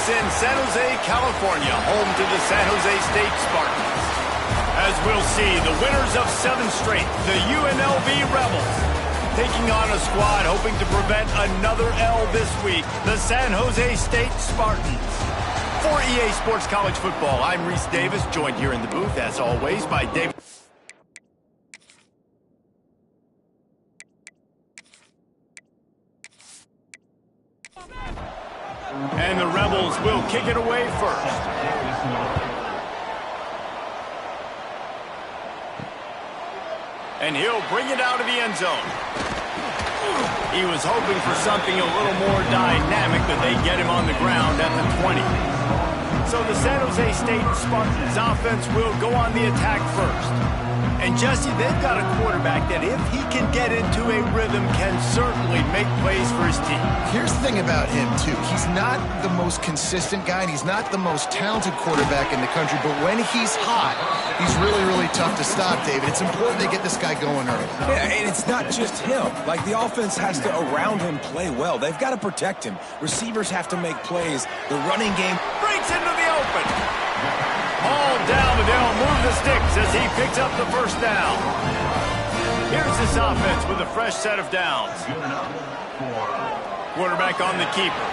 us in San Jose, California, home to the San Jose State Spartans. As we'll see, the winners of 7 straight, the UNLV Rebels, taking on a squad hoping to prevent another L this week, the San Jose State Spartans. For EA Sports College Football, I'm Reese Davis, joined here in the booth, as always, by David. And the Rebels will kick it away first. And he'll bring it out of the end zone. He was hoping for something a little more dynamic, but they get him on the ground at the 20. So the San Jose State Spartans offense will go on the attack first. And Jesse, they've got a quarterback that if he can get into a rhythm can certainly make plays for his team. Here's the thing about him, too. He's not the most consistent guy, and he's not the most talented quarterback in the country, but when he's hot, he's really, really tough to stop, David. It's important they get this guy going early. Yeah, and it's not just him. Like, the offense has to, around him, play well. They've got to protect him. Receivers have to make plays. The running game breaks into the open. Ball down, but they'll move the sticks as he picks up the first down. Here's this offense with a fresh set of downs. Quarterback on the keeper.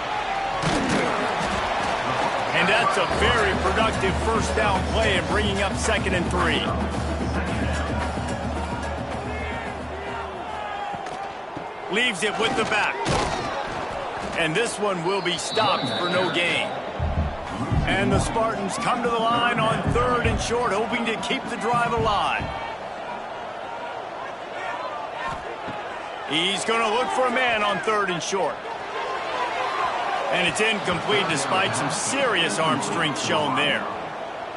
And that's a very productive first down play and bringing up 2nd and 3. Leaves it with the back. And this one will be stopped for no gain. And the Spartans come to the line on 3rd and short, hoping to keep the drive alive. He's going to look for a man on 3rd and short. And it's incomplete despite some serious arm strength shown there.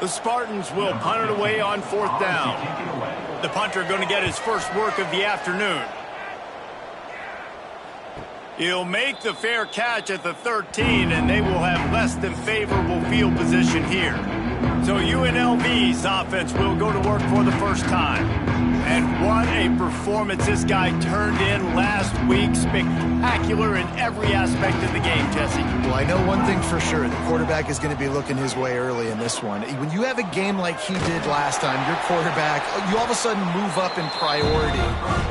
The Spartans will punt it away on 4th down. The punter going to get his first work of the afternoon. He'll make the fair catch at the 13, and they will have less than favorable field position here. So UNLV's offense will go to work for the first time. And what a performance this guy turned in last week. Spectacular in every aspect of the game, Jesse. Well, I know one thing for sure. The quarterback is going to be looking his way early in this one. When you have a game like he did last time, your quarterback, you all of a sudden move up in priority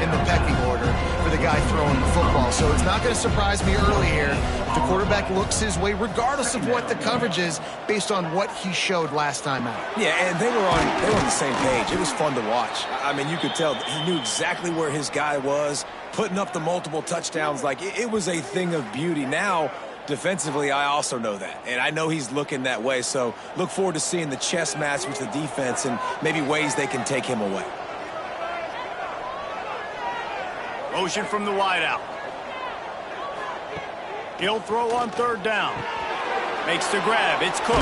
in the pecking order for the guy throwing the football. So it's not going to surprise me early here. The quarterback looks his way, regardless of what the coverage is, based on what he showed last time out. Yeah, and they were on the same page. It was fun to watch. I mean, you could tell he knew exactly where his guy was, putting up the multiple touchdowns. Like, it was a thing of beauty. Now, defensively, I also know that, and I know he's looking that way. So look forward to seeing the chess match with the defense and maybe ways they can take him away. Motion from the wideout. He'll throw on 3rd down. Makes the grab. It's Cook.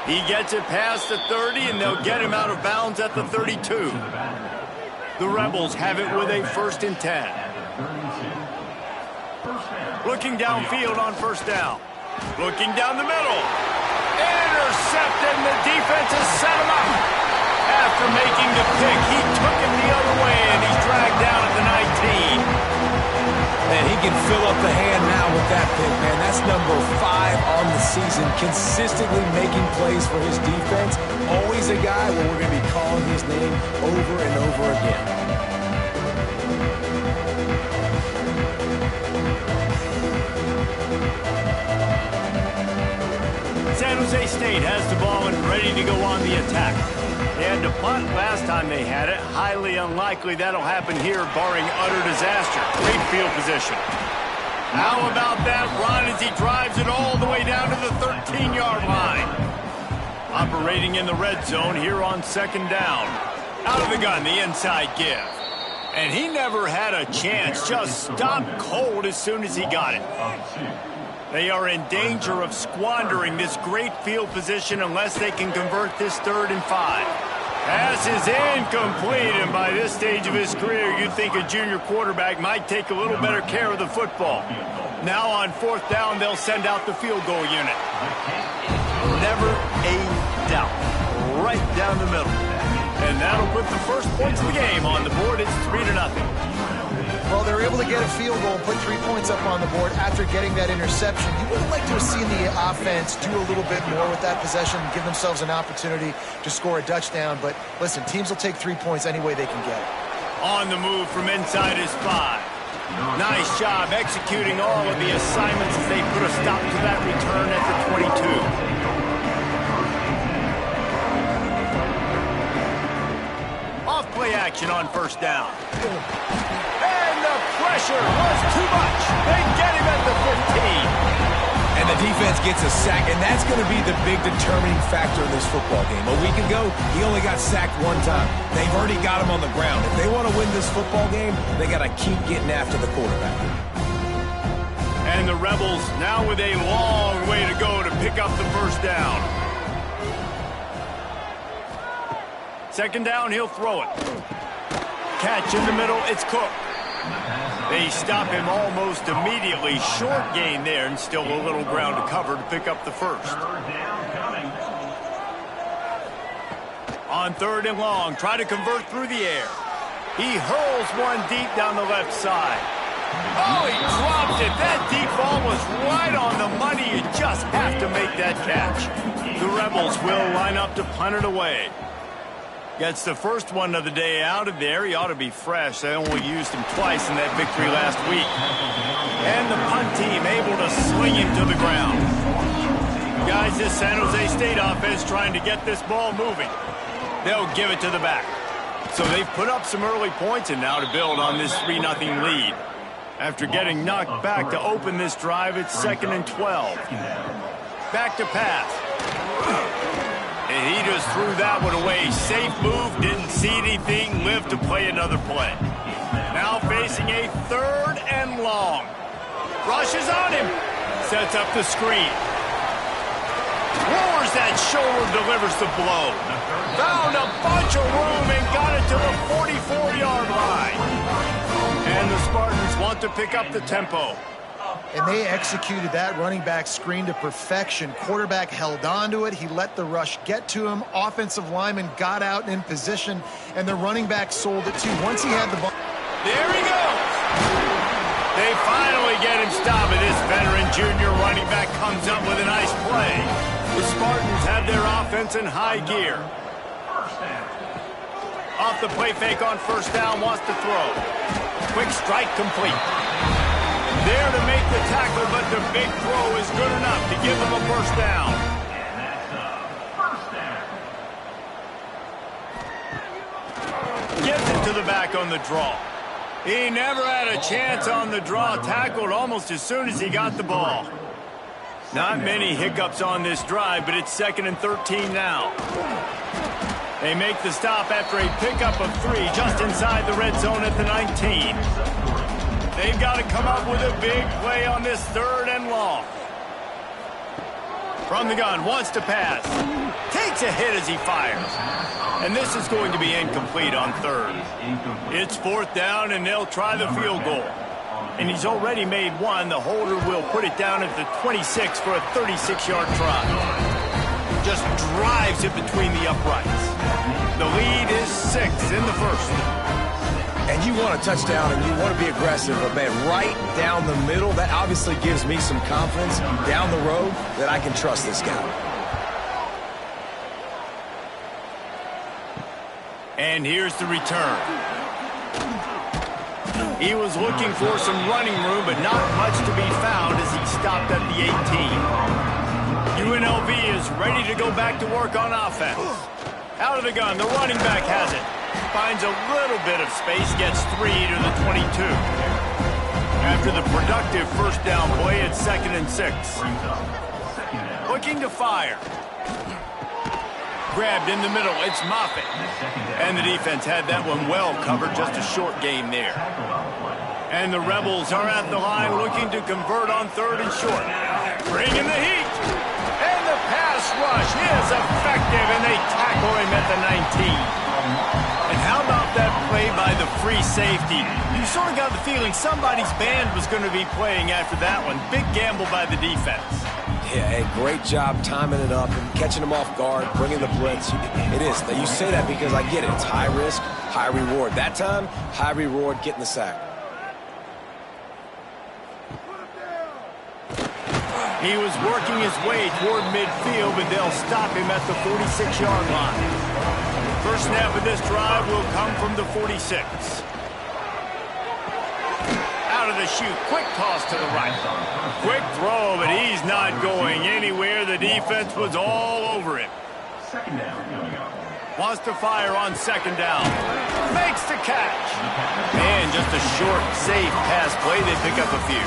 He gets it past the 30, and they'll get him out of bounds at the 32. The Rebels have it with a 1st and 10. Looking downfield on 1st down. Looking down the middle. Intercepted, and the defense has set him up. After making the pick, he took him the other way, and he's dragged down at the 19. And he can fill up the hand now with that pick, man. That's number 5 on the season, consistently making plays for his defense. Always a guy where we're going to be calling his name over and over again. San Jose State has the ball and ready to go on the attack. They had to punt last time they had it. Highly unlikely that'll happen here, barring utter disaster. Great field position. How about that run as he drives it all the way down to the 13-yard line? Operating in the red zone here on 2nd down. Out of the gun, the inside give. And he never had a chance. Just stopped cold as soon as he got it. They are in danger of squandering this great field position unless they can convert this 3rd and 5. Pass is incomplete, and by this stage of his career, you'd think a junior quarterback might take a little better care of the football. Now on 4th down, they'll send out the field goal unit. Never a doubt. Right down the middle. And that'll put the first points of the game on the board. It's 3-0. Well, they were able to get a field goal and put 3 points up on the board after getting that interception. You would have liked to have seen the offense do a little bit more with that possession and give themselves an opportunity to score a touchdown. But listen, teams will take 3 points any way they can get it. On the move from inside his 5. Nice job executing all of the assignments as they put a stop to that return at the 22. Off-play action on first down. And the pressure was too much. They get him at the 15. And the defense gets a sack, and that's going to be the big determining factor in this football game. A week ago, he only got sacked 1 time. They've already got him on the ground. If they want to win this football game, they got to keep getting after the quarterback. And the Rebels now with a long way to go to pick up the first down. Second down, he'll throw it. Catch in the middle, it's Cook. They stop him almost immediately. Short gain there and still a little ground to cover to pick up the first. On 3rd and long, try to convert through the air. He hurls one deep down the left side. Oh, he dropped it. That deep ball was right on the money. You just have to make that catch. The Rebels will line up to punt it away. Gets the first one of the day out of there. He ought to be fresh. They only used him twice in that victory last week. And the punt team able to sling him to the ground. Guys, this San Jose State offense trying to get this ball moving. They'll give it to the back. So they've put up some early points, and now to build on this 3-0 lead. After getting knocked back to open this drive, it's 2nd and 12. Back to pass. And he just threw that one away. Safe move, didn't see anything, lived to play another play. Now facing a 3rd and long. Rushes on him. Sets up the screen. Lowers that shoulder, delivers the blow. Found a bunch of room and got it to the 44-yard line. And the Spartans want to pick up the tempo. And they executed that running back screen to perfection. Quarterback held on to it. He let the rush get to him. Offensive lineman got out and in position, and the running back sold it too. Once he had the ball. There he goes. They finally get him stopped, and this veteran junior running back comes up with a nice play. The Spartans have their offense in high gear. Off the play fake on first down, wants to throw. Quick strike complete. There to make the tackle, but the big throw is good enough to give them a first down. Gives it to the back on the draw. He never had a chance on the draw. Tackled almost as soon as he got the ball. Not many hiccups on this drive, but it's 2nd and 13 now. They make the stop after a pickup of 3 just inside the red zone at the 19. They've got to come up with a big play on this 3rd and long. From the gun, wants to pass. Takes a hit as he fires. And this is going to be incomplete on 3rd. It's 4th down, and they'll try the field goal. And he's already made one. The holder will put it down at the 26 for a 36-yard try. Just drives it between the uprights. The lead is 6 in the first. And you want a touchdown and you want to be aggressive, but man, right down the middle, that obviously gives me some confidence down the road that I can trust this guy. And here's the return. He was looking for some running room, but not much to be found as he stopped at the 18. UNLV is ready to go back to work on offense. Out of the gun, the running back has it. Finds a little bit of space, gets 3 to the 22. After the productive first down play, it's 2nd and 6. Looking to fire. Grabbed in the middle, it's Moffitt. And the defense had that one well covered, just a short gain there. And the Rebels are at the line looking to convert on 3rd and short. Bringing the heat. And the pass rush is effective, and they tackle him at the 19. And how about that play by the free safety? You sort of got the feeling somebody's band was going to be playing after that one. Big gamble by the defense. Yeah, hey, great job timing it up and catching them off guard, bringing the blitz. It is. You say that because I get it. It's high risk, high reward. That time, high reward, getting the sack. He was working his way toward midfield, but they'll stop him at the 46-yard line. First snap of this drive will come from the 46. Out of the chute, quick toss to the right. Quick throw, but he's not going anywhere. The defense was all over him. Second down. Wants to fire on second down. Makes the catch. And just a short, safe pass play. They pick up a few.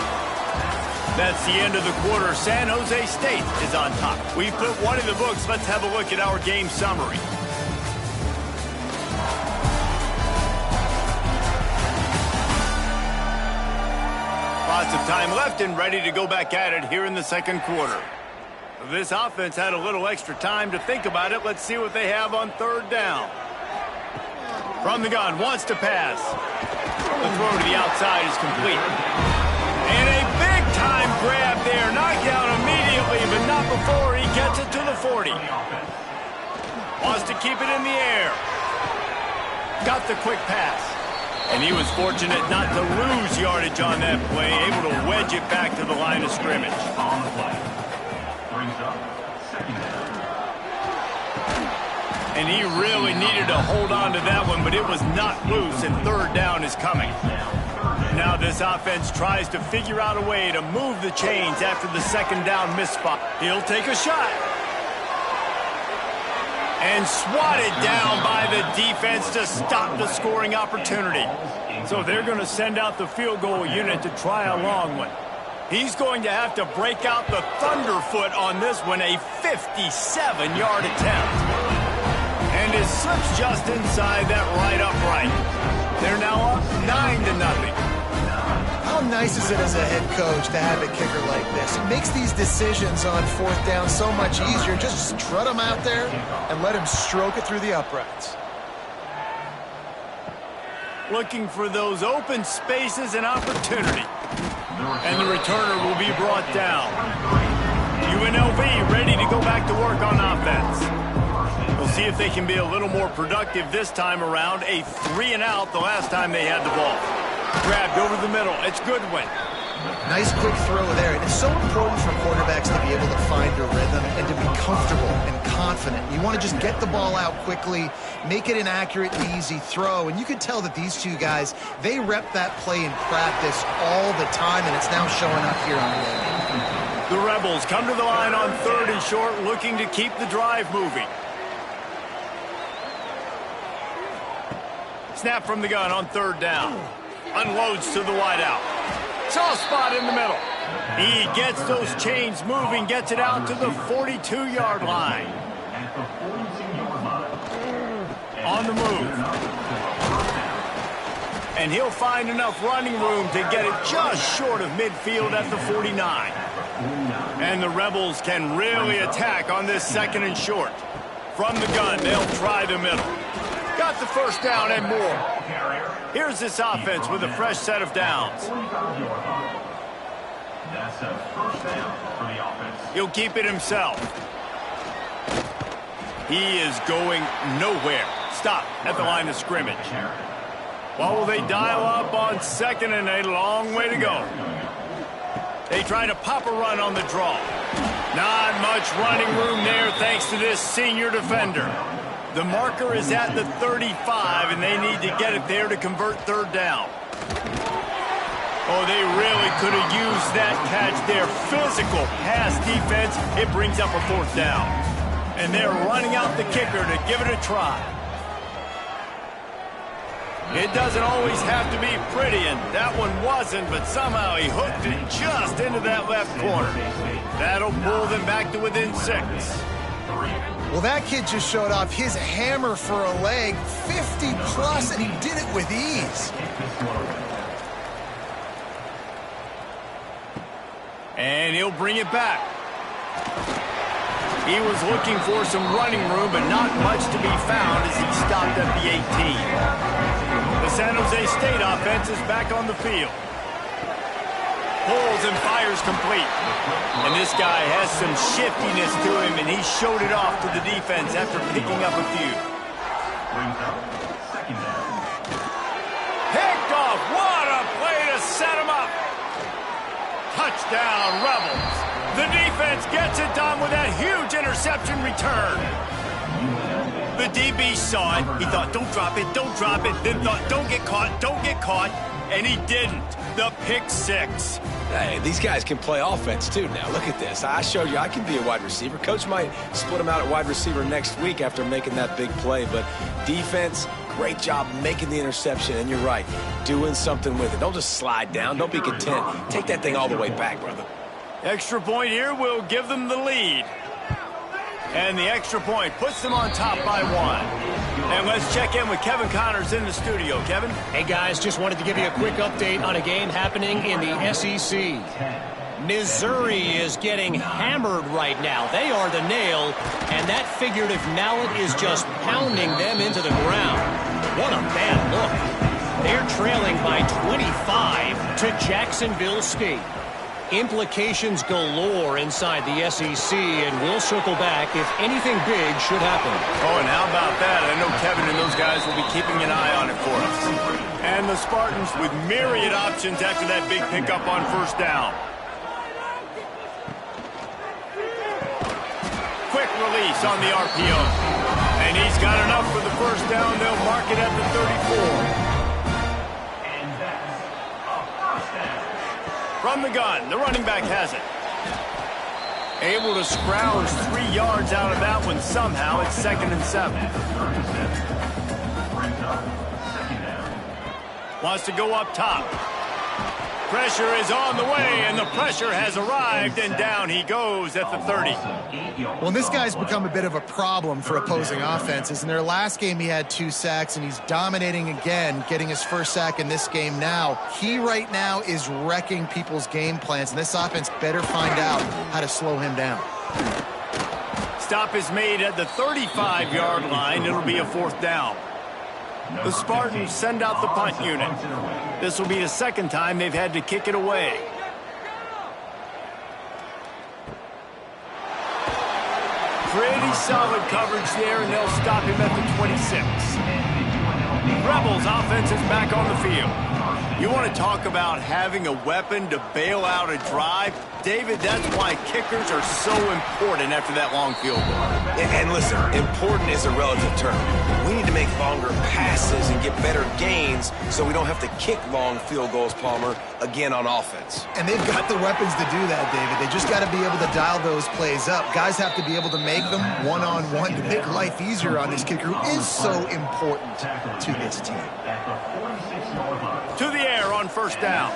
That's the end of the quarter. San Jose State is on top. We've put one in the books. Let's have a look at our game summary. Lots of time left and ready to go back at it here in the second quarter. This offense had a little extra time to think about it. Let's see what they have on third down. From the gun, wants to pass. The throw to the outside is complete. And a big-time grab there. Knocked down immediately, but not before he gets it to the 40. Wants to keep it in the air. Got the quick pass. And he was fortunate not to lose yardage on that play, able to wedge it back to the line of scrimmage. On the play. Brings up second down. And he really needed to hold on to that one, but it was not loose, and third down is coming. Now this offense tries to figure out a way to move the chains after the second down misspot. He'll take a shot. And swatted down by the defense to stop the scoring opportunity. So they're going to send out the field goal unit to try a long one. He's going to have to break out the thunderfoot on this one, a 57-yard attempt. And it slips just inside that right upright. They're now up 9-0. How nice is it as a head coach to have a kicker like this? It makes these decisions on fourth down so much easier. Just strut him out there and let him stroke it through the uprights. Looking for those open spaces and opportunity. And the returner will be brought down. UNLV ready to go back to work on offense. We'll see if they can be a little more productive this time around. A 3-and-out the last time they had the ball. Grabbed over the middle. It's Goodwin. Nice quick throw there. And it's so important for quarterbacks to be able to find a rhythm and to be comfortable and confident. You want to just get the ball out quickly, make it an accurate and easy throw. And you can tell that these two guys, they rep that play in practice all the time, and it's now showing up here on the end. The Rebels come to the line on 3rd and short, looking to keep the drive moving. Snap from the gun on 3rd down. Unloads to the wideout. Soft spot in the middle. He gets those chains moving, gets it out to the 42-yard line. On the move. And he'll find enough running room to get it just short of midfield at the 49. And the Rebels can really attack on this 2nd and short. From the gun, they'll try the middle. Got the first down and more. Here's this offense with a fresh set of downs. That's a first down for the offense. He'll keep it himself. He is going nowhere. Stop at the line of scrimmage. What will they dial up on 2nd and a long way to go? They try to pop a run on the draw. Not much running room there thanks to this senior defender. The marker is at the 35, and they need to get it there to convert 3rd down. Oh, they really could have used that catch there. Physical pass defense. It brings up a 4th down. And they're running out the kicker to give it a try. It doesn't always have to be pretty, and that one wasn't, but somehow he hooked it just into that left corner. That'll pull them back to within 6. Well, that kid just showed off his hammer for a leg, 50-plus, and he did it with ease. And he'll bring it back. He was looking for some running room, but not much to be found as he stopped at the 18. The San Jose State offense is back on the field. Pulls and fires complete. And this guy has some shiftiness to him, and he showed it off to the defense after picking up a few. Brings up second down. Picked off. What a play to set him up. Touchdown, Rebels. The defense gets it done with that huge interception return. The DB saw it. He thought, don't drop it, don't drop it. Then thought, don't get caught. And he didn't. The pick six. Hey, these guys can play offense, too, now. Look at this. I showed you I can be a wide receiver. Coach might split him out at wide receiver next week after making that big play. But defense, great job making the interception. And you're right, doing something with it. Don't just slide down. Don't be content. Take that thing all the way back, brother. Extra point here will give them the lead. And the extra point puts them on top by 1. And let's check in with Kevin Connors in the studio. Kevin? Hey, guys, just wanted to give you a quick update on a game happening in the SEC. Missouri is getting hammered right now. They are the nail, and that figurative mallet is just pounding them into the ground. What a bad look. They're trailing by 25 to Jacksonville State. Implications galore inside the SEC, and we'll circle back if anything big should happen. Oh, and how about that? I know Kevin and those guys will be keeping an eye on it for us. And the Spartans with myriad options after that big pickup on first down. Quick release on the RPO. And he's got enough for the first down. They'll mark it at the 34. From the gun, the running back has it. Able to scrounge 3 yards out of that one somehow. It's 2nd and 7. Wants to go up top. Pressure is on the way, and the pressure has arrived, and down he goes at the 30. Well, this guy's become a bit of a problem for opposing offenses. In their last game, he had 2 sacks, and he's dominating again, getting his first sack in this game now. He right now is wrecking people's game plans, and this offense better find out how to slow him down. Stop is made at the 35-yard line. It'll be a 4th down. The Spartans send out the punt unit. This will be the 2nd time they've had to kick it away. Pretty solid coverage there, and they'll stop him at the 26. Rebels offense is back on the field. You want to talk about having a weapon to bail out a drive? David, that's why kickers are so important after that long field goal. And listen, important is a relative term. We need to make longer passes and get better gains so we don't have to kick long field goals, Palmer, again on offense. And they've got the weapons to do that, David. They just got to be able to dial those plays up. Guys have to be able to make them one-on-one to make life easier on this kicker, who is so important to this team. To the air on first down.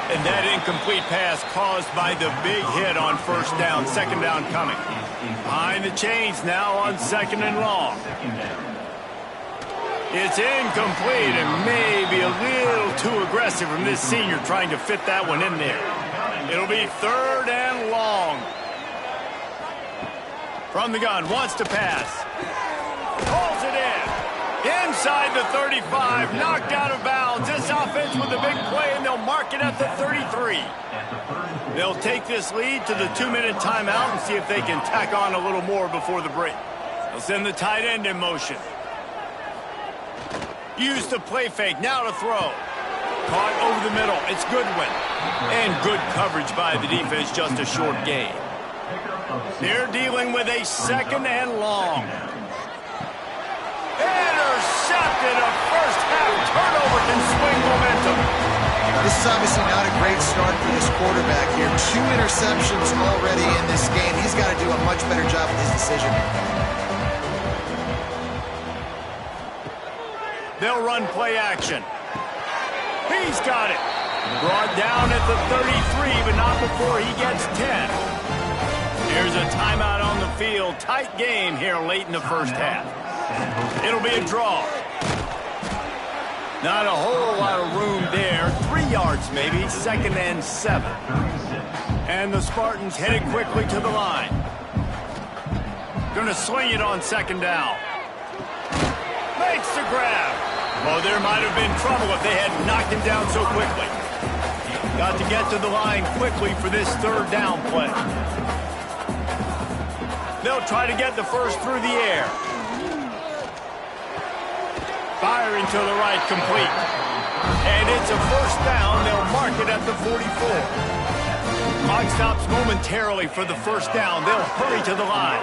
And that incomplete pass caused by the big hit on first down. 2nd down coming. Behind the chains now on 2nd and long. It's incomplete and maybe a little too aggressive from this senior trying to fit that one in there. It'll be 3rd and long. From the gun, wants to pass. Pulls it in. Inside the 35, knocked out of bounds. This offense with a big play, and they'll mark it at the 33. They'll take this lead to the 2-minute timeout and see if they can tack on a little more before the break. They'll send the tight end in motion. Use the play fake, now to throw. Caught over the middle, it's Goodwin. And good coverage by the defense, just a short gain. They're dealing with a 2nd and long. Intercepted. A first-half turnover can swing momentum. This is obviously not a great start for this quarterback here. 2 interceptions already in this game. He's got to do a much better job with his decision. They'll run play action. He's got it. Brought down at the 33, but not before he gets 10. Here's a timeout on the field. Tight game here late in the first half. It'll be a draw. Not a whole lot of room there. 3 yards maybe. 2nd and 7. And the Spartans headed quickly to the line. Gonna swing it on 2nd down. Makes the grab. Oh, there might have been trouble if they had knocked him down so quickly. Got to get to the line quickly for this 3rd down play. They'll try to get the first through the air. Firing to the right, complete. And it's a first down. They'll mark it at the 44. Clock stops momentarily for the first down. They'll hurry to the line.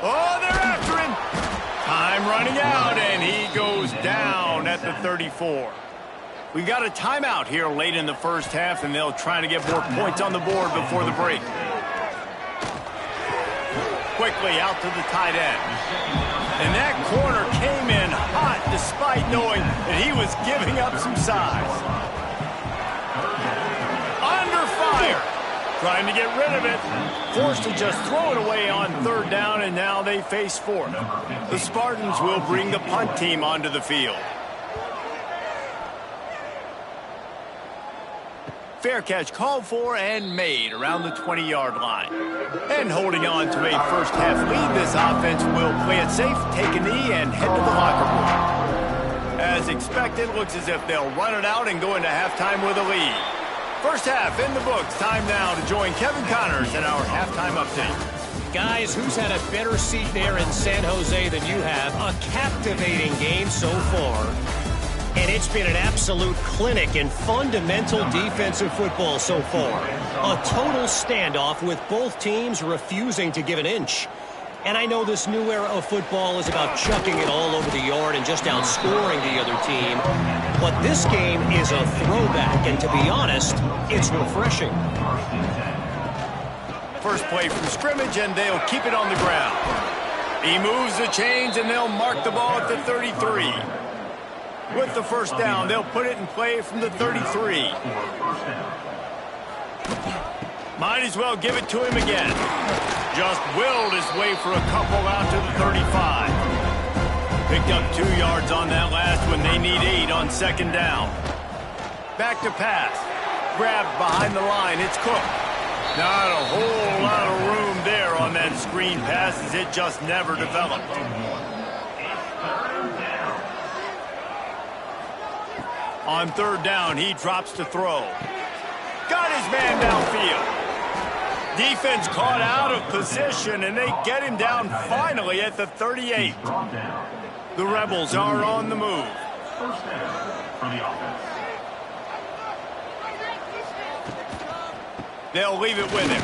Oh, they're after him. Time running out, and he goes down at the 34. We got a timeout here late in the first half, and they'll try to get more points on the board before the break. Quickly out to the tight end. And that corner came in hot despite knowing that he was giving up some size. Under fire. Trying to get rid of it. Forced to just throw it away on third down, and now they face fourth. The Spartans will bring the punt team onto the field. Fair catch called for and made around the 20-yard line. And holding on to a first-half lead, this offense will play it safe, take a knee, and head to the locker room. As expected, looks as if they'll run it out and go into halftime with a lead. First half in the books. Time now to join Kevin Connors in our halftime update. Guys, who's had a better seat there in San Jose than you have? A captivating game so far. And it's been an absolute clinic in fundamental defensive football so far. A total standoff with both teams refusing to give an inch. And I know this new era of football is about chucking it all over the yard and just outscoring the other team. But this game is a throwback, and to be honest, it's refreshing. First play from scrimmage, and they'll keep it on the ground. He moves the chains, and they'll mark the ball at the 33. With the first down, they'll put it in play from the 33. Might as well give it to him again. Just willed his way for a couple out to the 35. Picked up 2 yards on that last one. They need 8 on second down. Back to pass. Grabbed behind the line. It's Cook. Not a whole lot of room there on that screen pass as it just never developed. On third down, he drops to throw. Got his man downfield. Defense caught out of position, and they get him down finally at the 38. The Rebels are on the move. First down for the offense. They'll leave it with him.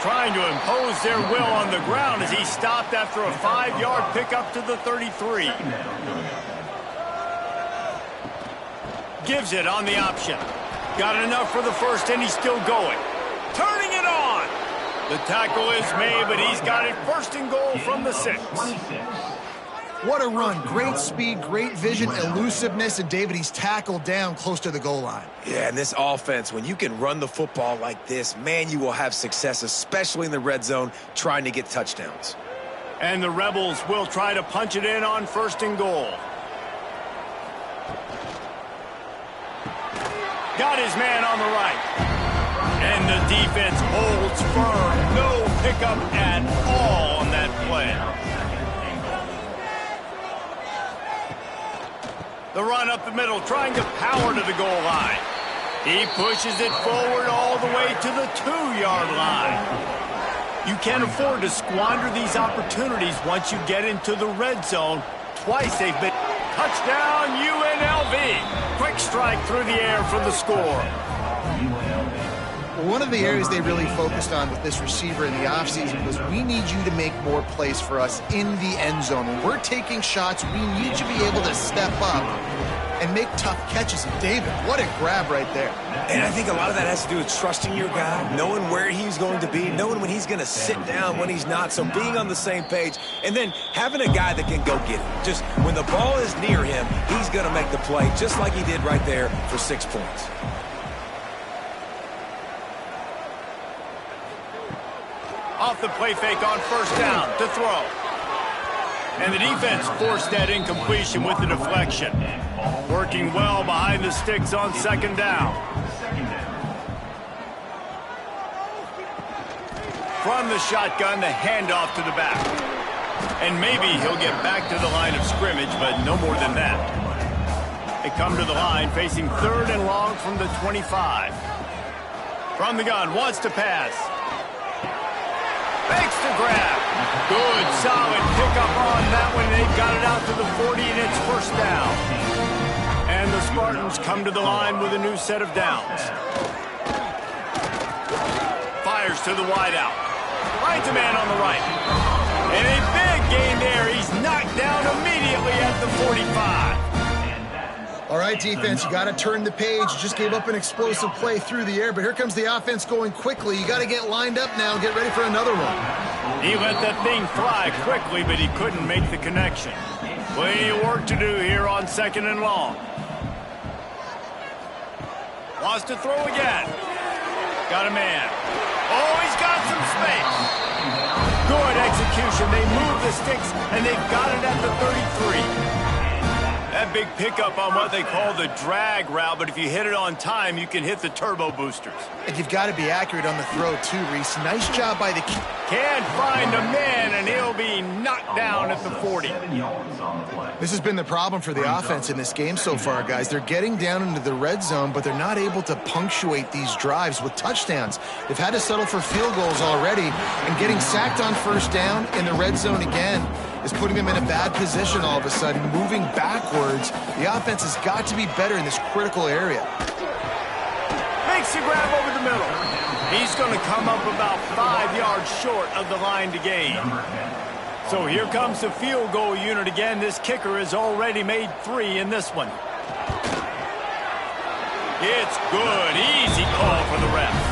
Trying to impose their will on the ground as he stopped after a 5-yard pickup to the 33. Gives it on the option. Got enough for the first, and he's still going. Turning it on. The tackle is made, but he's got it first and goal from the 6. What a run. Great speed, great vision, elusiveness, and David, he's tackled down close to the goal line. Yeah, and this offense, when you can run the football like this, man, you will have success, especially in the red zone, trying to get touchdowns. And the Rebels will try to punch it in on first and goal. Got his man on the right. And the defense holds firm. No pickup at all on that play. The run up the middle, trying to power to the goal line. He pushes it forward all the way to the 2-yard line. You can't afford to squander these opportunities once you get into the red zone. Twice they've been... Touchdown, UNLV. Quick strike through the air for the score. One of the areas they really focused on with this receiver in the offseason was we need you to make more plays for us in the end zone. When we're taking shots, we need you to be able to step up and make tough catches. And David, what a grab right there. And I think a lot of that has to do with trusting your guy, knowing where he's going to be, knowing when he's going to sit down, when he's not. So being on the same page, and then having a guy that can go get it. Just when the ball is near him, he's going to make the play, just like he did right there for 6 points. Off the play fake on first down to throw. And the defense forced that incompletion with the deflection. Working well behind the sticks on second down. From the shotgun, the handoff to the back. And maybe he'll get back to the line of scrimmage, but no more than that. They come to the line facing third and long from the 25. From the gun, wants to pass. Fakes the grab. Good, solid pickup on that one. They've got it out to the 40, and it's first down. And the Spartans come to the line with a new set of downs. fires to the wideout. Finds a man on the right. And a big gain there. He's knocked down immediately at the 45. All right, defense, you got to turn the page. Just gave up an explosive play through the air, but here comes the offense going quickly. You got to get lined up now and get ready for another one. He let that thing fly quickly, but he couldn't make the connection. Plenty of work to do here on 2nd and long. Wants to throw again. Got a man. Oh, he's got some space. Good execution. They move the sticks, and they've got it at the 33. That big pickup on what they call the drag route, but if you hit it on time, you can hit the turbo boosters. And you've got to be accurate on the throw, too, Reese. Nice job by the... Can't find a man, and he'll be knocked down at the 40. This has been the problem for the offense in this game so far, guys. They're getting down into the red zone, but they're not able to punctuate these drives with touchdowns. They've had to settle for field goals already, and getting sacked on 1st down in the red zone again is putting them in a bad position all of a sudden, moving backwards. The offense has got to be better in this critical area. Makes the grab over the middle. He's going to come up about 5 yards short of the line to gain. So here comes the field goal unit again. This kicker has already made 3 in this one. It's good. Easy call for the refs.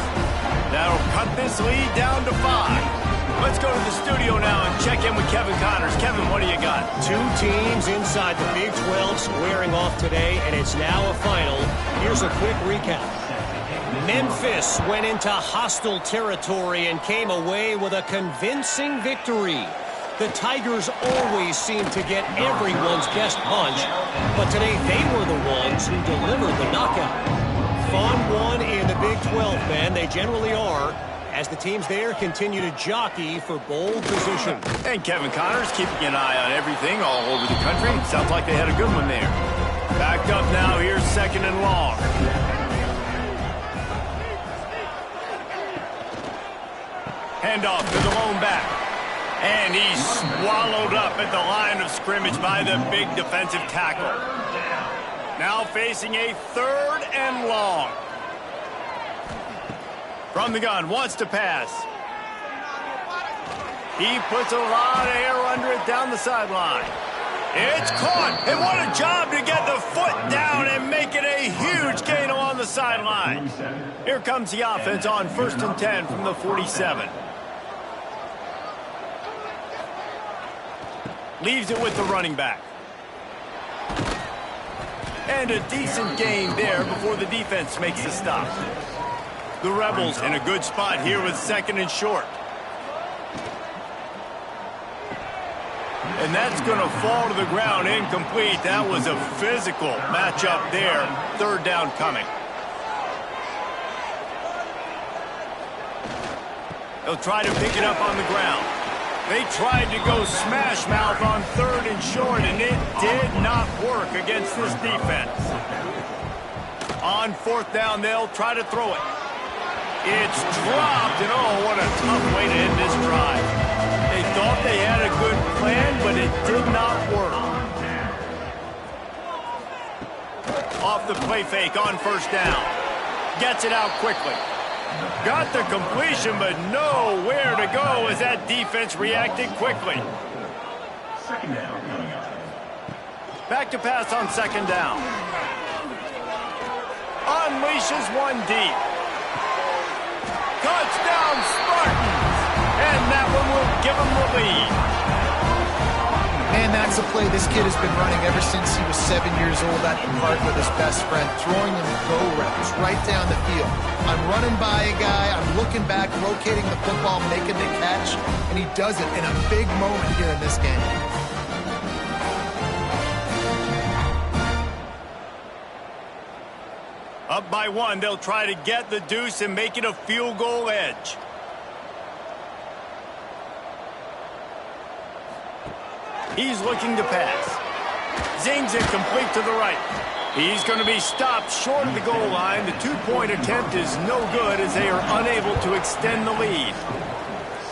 That'll cut this lead down to 5. Let's go to the studio now and check in with Kevin Connors. Kevin, what do you got? 2 teams inside the Big 12 squaring off today, and it's now a final. Here's a quick recap. Memphis went into hostile territory and came away with a convincing victory. The Tigers always seem to get everyone's best punch, but today they were the ones who delivered the knockout. Fun one in the Big 12, man. They generally are, as the teams there continue to jockey for bowl position. And Kevin Connors keeping an eye on everything all over the country. Sounds like they had a good one there. Backed up now, here's 2nd and long. Handoff to the lone back. And he's swallowed up at the line of scrimmage by the big defensive tackle. Now facing a 3rd and long. From the gun, wants to pass. He puts a lot of air under it down the sideline. It's caught, and what a job to get the foot down and make it a huge gain along the sideline. Here comes the offense on 1st and 10 from the 47. Leaves it with the running back. And a decent gain there before the defense makes the stop. The Rebels in a good spot here with 2nd and short. And that's going to fall to the ground incomplete. That was a physical matchup there. 3rd down coming. They'll try to pick it up on the ground. They tried to go smash mouth on 3rd and short, and it did not work against this defense. On 4th down, they'll try to throw it. It's dropped, and oh, what a tough way to end this drive. They thought they had a good plan, but it did not work. Off the play fake on 1st down. Gets it out quickly. Got the completion, but nowhere to go as that defense reacted quickly. 2nd down coming up. Back to pass on 2nd down. Unleashes one deep. Touchdown Spartans! And that one will give them the lead. Man, that's a play this kid has been running ever since he was 7 years old at the park with his best friend, throwing him go routes right down the field. I'm running by a guy, I'm looking back, locating the football, making the catch, and he does it in a big moment here in this game. Up by 1, they'll try to get the deuce and make it a field goal edge. He's looking to pass. Zings it complete to the right. He's going to be stopped short of the goal line. The 2-point attempt is no good as they are unable to extend the lead.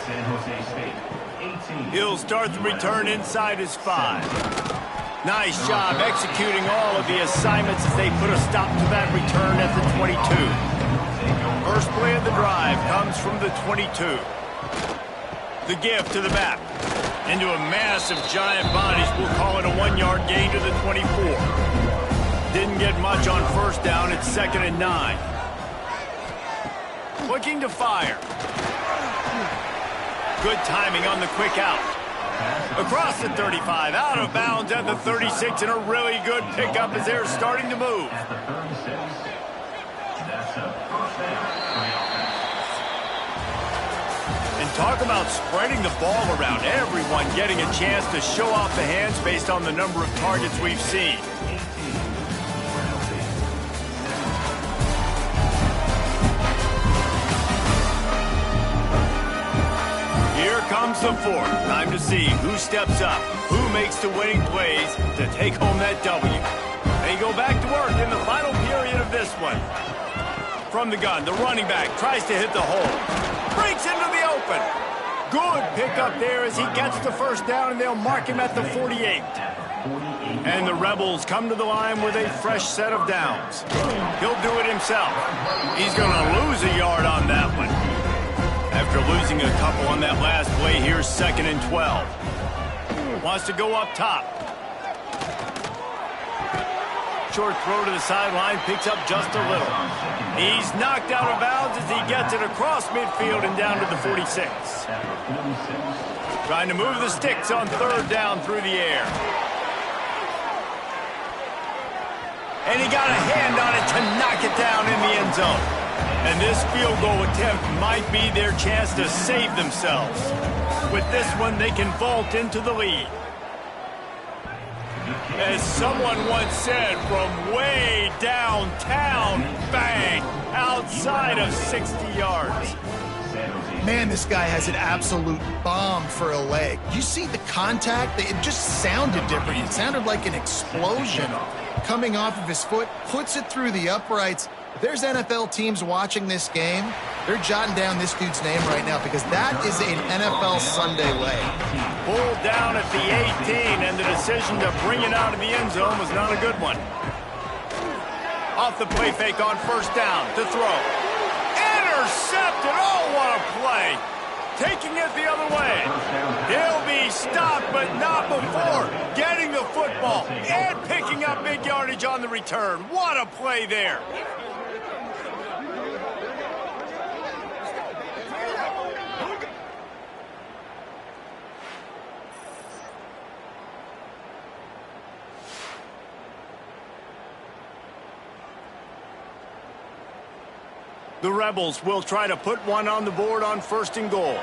San Jose State, 18. He'll start the return inside his 5. Nice job executing all of the assignments as they put a stop to that return at the 22. first play of the drive comes from the 22. The give to the back. Into a massive giant bodies. We'll call it a 1-yard gain to the 24. Didn't get much on first down. It's 2nd and 9. Looking to fire. Good timing on the quick out. Across the 35, out of bounds at the 36, and a really good pickup as they're starting to move. And talk about spreading the ball around. Everyone getting a chance to show off the hands based on the number of targets we've seen. Here comes the fourth. Time to see who steps up, who makes the winning plays to take home that W. They go back to work in the final period of this one. From the gun, the running back tries to hit the hole. Breaks into the open. Good pickup there as he gets the first down, and they'll mark him at the 48. And the Rebels come to the line with a fresh set of downs. He'll do it himself. He's going to lose a yard on that one. After losing a couple on that last play, here's 2nd and 12. Wants to go up top. Short throw to the sideline, picks up just a little. He's knocked out of bounds as he gets it across midfield and down to the 46. Trying to move the sticks on 3rd down through the air. And he got a hand on it to knock it down in the end zone. And this field goal attempt might be their chance to save themselves. With this one, they can vault into the lead. As someone once said, from way downtown, bang, outside of 60 yards. Man, this guy has an absolute bomb for a leg. You see the contact? It just sounded different. It sounded like an explosion coming off of his foot, puts it through the uprights. If there's NFL teams watching this game, they're jotting down this dude's name right now because that is an NFL Sunday leg. Pulled down at the 18, and the decision to bring it out of the end zone was not a good one. Off the play fake on 1st down to throw. Intercepted. Oh, what a play. Taking it the other way. He'll be stopped, but not before getting the football and picking up big yardage on the return. What a play there. The Rebels will try to put one on the board on 1st and goal.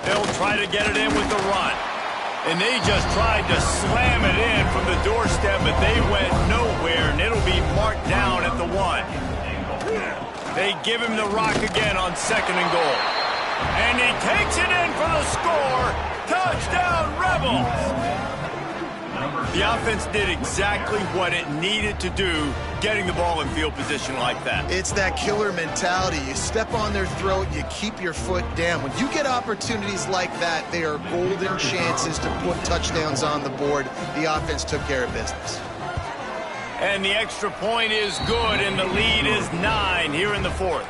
They'll try to get it in with the run. And they just tried to slam it in from the doorstep, but they went nowhere, and it'll be marked down at the 1. They give him the rock again on 2nd and goal. And he takes it in for the score. Touchdown, Rebels! The offense did exactly what it needed to do, getting the ball in field position like that. It's that killer mentality. You step on their throat, you keep your foot down. When you get opportunities like that, they are golden chances to put touchdowns on the board. The offense took care of business. And the extra point is good, and the lead is 9 here in the 4th.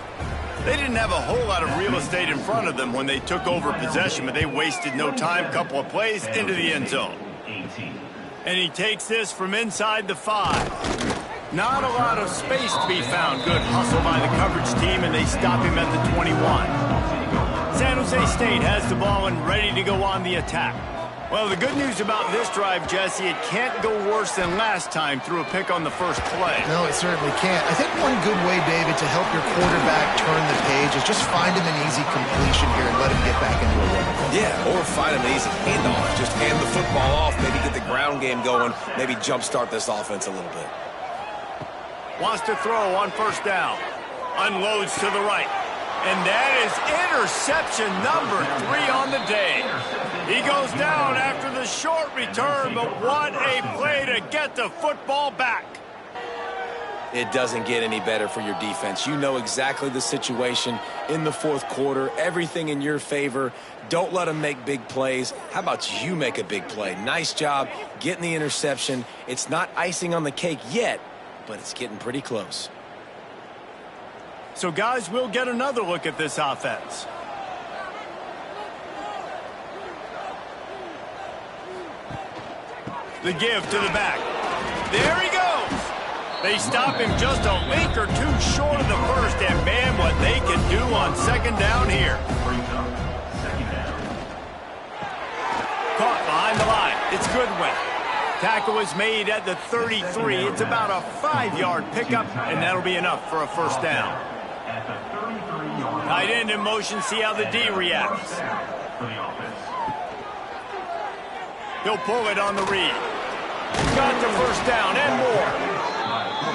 They didn't have a whole lot of real estate in front of them when they took over possession, but they wasted no time. Couple of plays into the end zone. And he takes this from inside the 5. Not a lot of space to be found. Good hustle by the coverage team, and they stop him at the 21. San Jose State has the ball and ready to go on the attack. Well, the good news about this drive, Jesse, it can't go worse than last time through a pick on the first play. No, it certainly can't. I think one good way, David, to help your quarterback turn the page is just find him an easy completion here and let him get back into a rhythm. Yeah, or find him an easy handoff. Just hand the football off, maybe get the ground game going, maybe jumpstart this offense a little bit. Wants to throw on 1st down. Unloads to the right. And that is interception number 3 on the day. He goes down after the short return, but what a play to get the football back. It doesn't get any better for your defense. You know exactly the situation in the 4th quarter, everything in your favor. Don't let them make big plays. How about you make a big play? Nice job getting the interception. It's not icing on the cake yet, but it's getting pretty close. So, guys, we'll get another look at this offense. The give to the back. There he goes. They stop him just a link or two short of the first, and man, what they can do on second down here. Caught behind the line. It's Goodwin. Tackle is made at the 33. It's about a 5-yard pickup, and that'll be enough for a first down. Tight end in motion, see how the D reacts. He'll pull it on the read. Got the first down and more.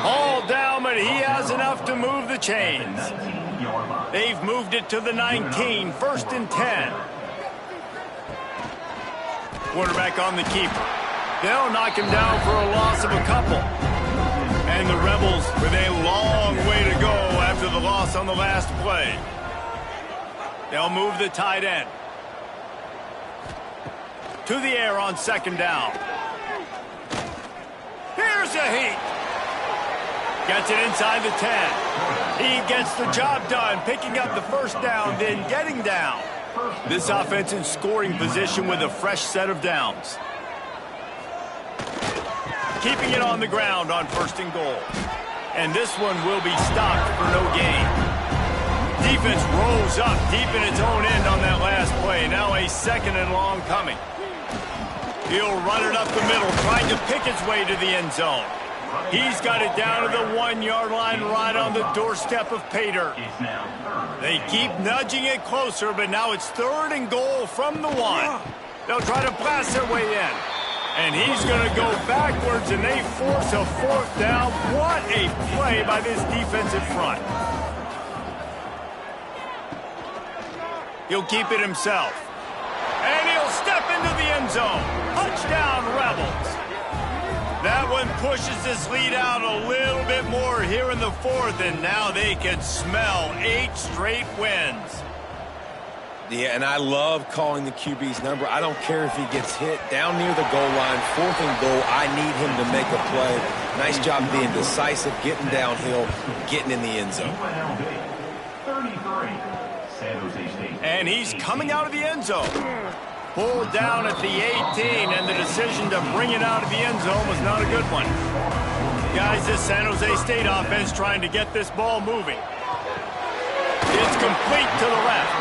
All down, but he has enough to move the chains. They've moved it to the 19, first and 10. Quarterback on the keeper. They'll knock him down for a loss of a couple. And the Rebels with a long way to go after the loss on the last play. They'll move the tight end. To the air on second down. Here's a heat. Gets it inside the 10. He gets the job done, picking up the first down, then getting down. This offense in scoring position with a fresh set of downs. Keeping it on the ground on first and goal. And this one will be stopped for no gain. Defense rolls up deep in its own end on that last play. Now a second and long coming. He'll run it up the middle, trying to pick its way to the end zone. He's got it down to the 1-yard line right on the doorstep of pay dirt. They keep nudging it closer, but now it's third and goal from the 1. They'll try to blast their way in. And he's going to go backwards, and they force a fourth down. What a play by this defensive front. He'll keep it himself. And he'll step into the end zone. Touchdown, Rebels. That one pushes this lead out a little bit more here in the fourth, and now they can smell 8 straight wins. Yeah, and I love calling the QB's number. I don't care if he gets hit down near the goal line, fourth and goal. I need him to make a play. Nice job being decisive, getting downhill, getting in the end zone. And he's coming out of the end zone. Pulled down at the 18, and the decision to bring it out of the end zone was not a good one. Guys, this San Jose State offense trying to get this ball moving. It's complete to the left.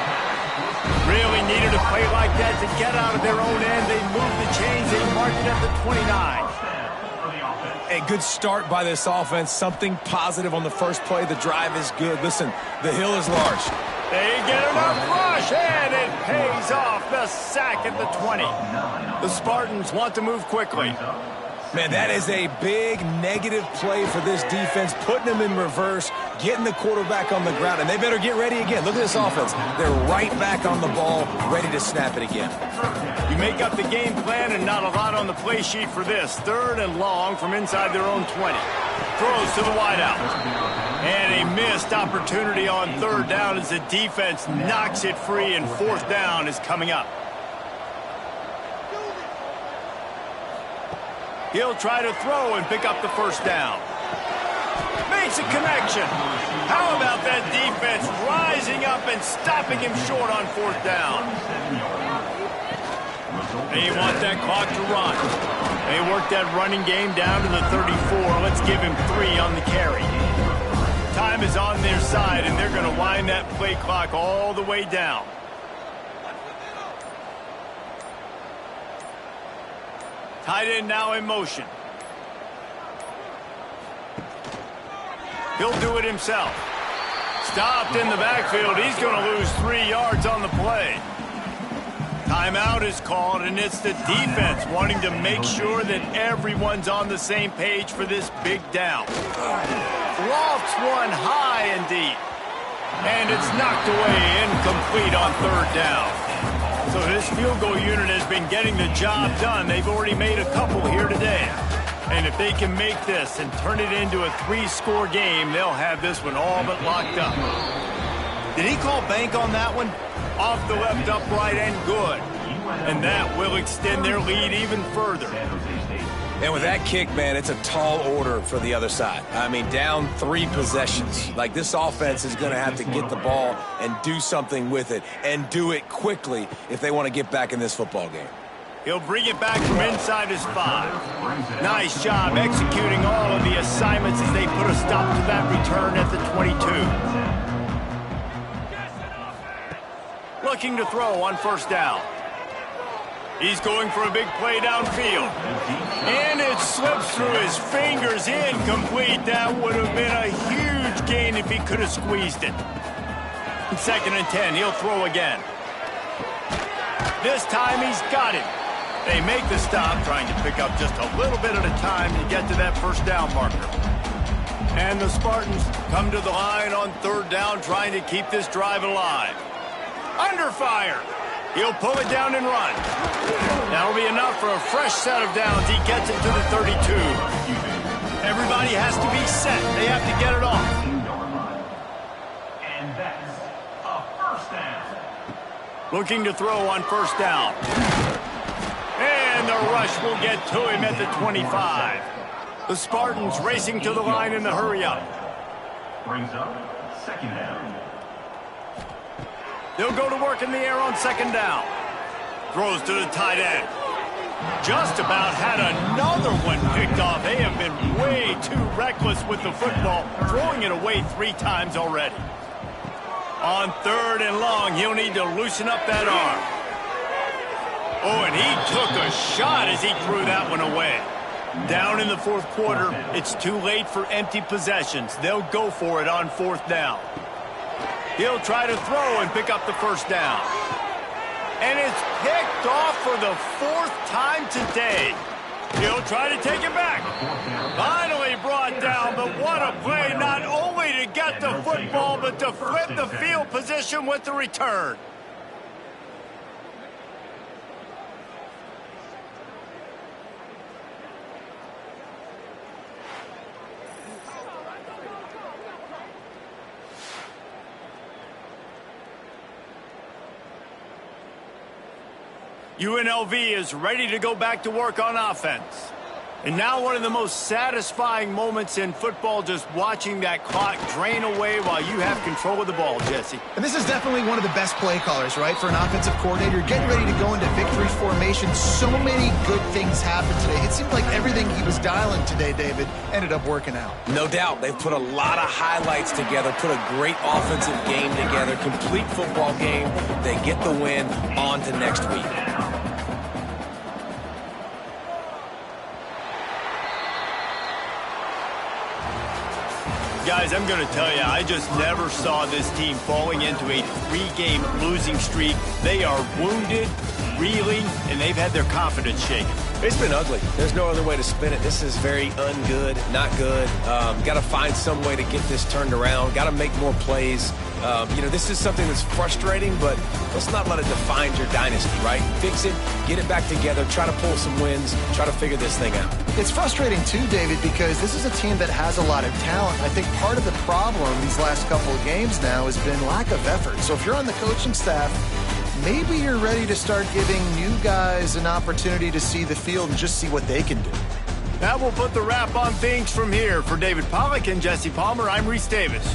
Really needed a play like that to get out of their own end. They moved the chains. They marked it at the 29. A good start by this offense. Something positive on the first play. The drive is good. Listen, the hill is large. They get enough rush, and it pays off. The sack at the 20. The Spartans want to move quickly. Man, that is a big negative play for this defense, putting them in reverse, getting the quarterback on the ground, and they better get ready again. Look at this offense. They're right back on the ball, ready to snap it again. You make up the game plan and not a lot on the play sheet for this. Third and long from inside their own 20. Throws to the wideout. And a missed opportunity on third down as the defense knocks it free, and fourth down is coming up. He'll try to throw and pick up the first down. Makes a connection. How about that defense rising up and stopping him short on fourth down? They want that clock to run. They work that running game down to the 34. Let's give him 3 on the carry. Time is on their side, and they're going to wind that play clock all the way down. Tight end now in motion. He'll do it himself. Stopped in the backfield. He's going to lose 3 yards on the play. Timeout is called, and it's the defense wanting to make sure that everyone's on the same page for this big down. Lofts one high and deep. And it's knocked away, incomplete on third down. So this field goal unit has been getting the job done. They've already made a couple here today. And if they can make this and turn it into a 3-score game, they'll have this one all but locked up. Did he call bank on that one? Off the left upright and good. And that will extend their lead even further. And with that kick, man, it's a tall order for the other side. I mean, down 3 possessions. Like, this offense is going to have to get the ball and do something with it, and do it quickly if they want to get back in this football game. He'll bring it back from inside his 5. Nice job executing all of the assignments as they put a stop to that return at the 22. Looking to throw on first down. He's going for a big play downfield. And it slips through his fingers, incomplete. That would have been a huge gain if he could have squeezed it. 2nd and 10, he'll throw again. This time he's got it. They make the stop, trying to pick up just a little bit at a time to get to that first down marker. And the Spartans come to the line on 3rd down, trying to keep this drive alive. Under fire. He'll pull it down and run. That'll be enough for a fresh set of downs. He gets it to the 32. Everybody has to be set. They have to get it off. And that's a first down. Looking to throw on first down. And the rush will get to him at the 25. The Spartans racing to the line in the hurry-up. Brings up 2nd down. They'll go to work in the air on 2nd down. Throws to the tight end. Just about had another one picked off. They have been way too reckless with the football, throwing it away 3 times already. On 3rd and long, he'll need to loosen up that arm. Oh, and he took a shot as he threw that one away. Down in the 4th quarter, it's too late for empty possessions. They'll go for it on 4th down. He'll try to throw and pick up the first down. And it's picked off for the 4th time today. He'll try to take it back. Finally brought down, but what a play, not only to get the football, but to flip the field position with the return. UNLV is ready to go back to work on offense. And now one of the most satisfying moments in football, just watching that clock drain away while you have control of the ball, Jesse. And this is definitely one of the best play callers, right, for an offensive coordinator. Getting ready to go into victory formation. So many good things happened today. It seemed like everything he was dialing today, David, ended up working out. No doubt. They've put a lot of highlights together, put a great offensive game together, complete football game. They get the win. On to next week. Guys, I'm going to tell you, I just never saw this team falling into a 3-game losing streak. They are wounded, reeling, and they've had their confidence shaken. It's been ugly. There's no other way to spin it. This is very ungood, not good. Got to find some way to get this turned around. Got to make more plays. This is something that's frustrating, but let's not let it define your dynasty, right? Fix it, get it back together, try to pull some wins, try to figure this thing out. It's frustrating too, David, because this is a team that has a lot of talent. I think part of the problem these last couple of games now has been lack of effort. So if you're on the coaching staff, maybe you're ready to start giving new guys an opportunity to see the field and just see what they can do. That will put the wrap on things from here. For David Pollack and Jesse Palmer, I'm Reese Davis.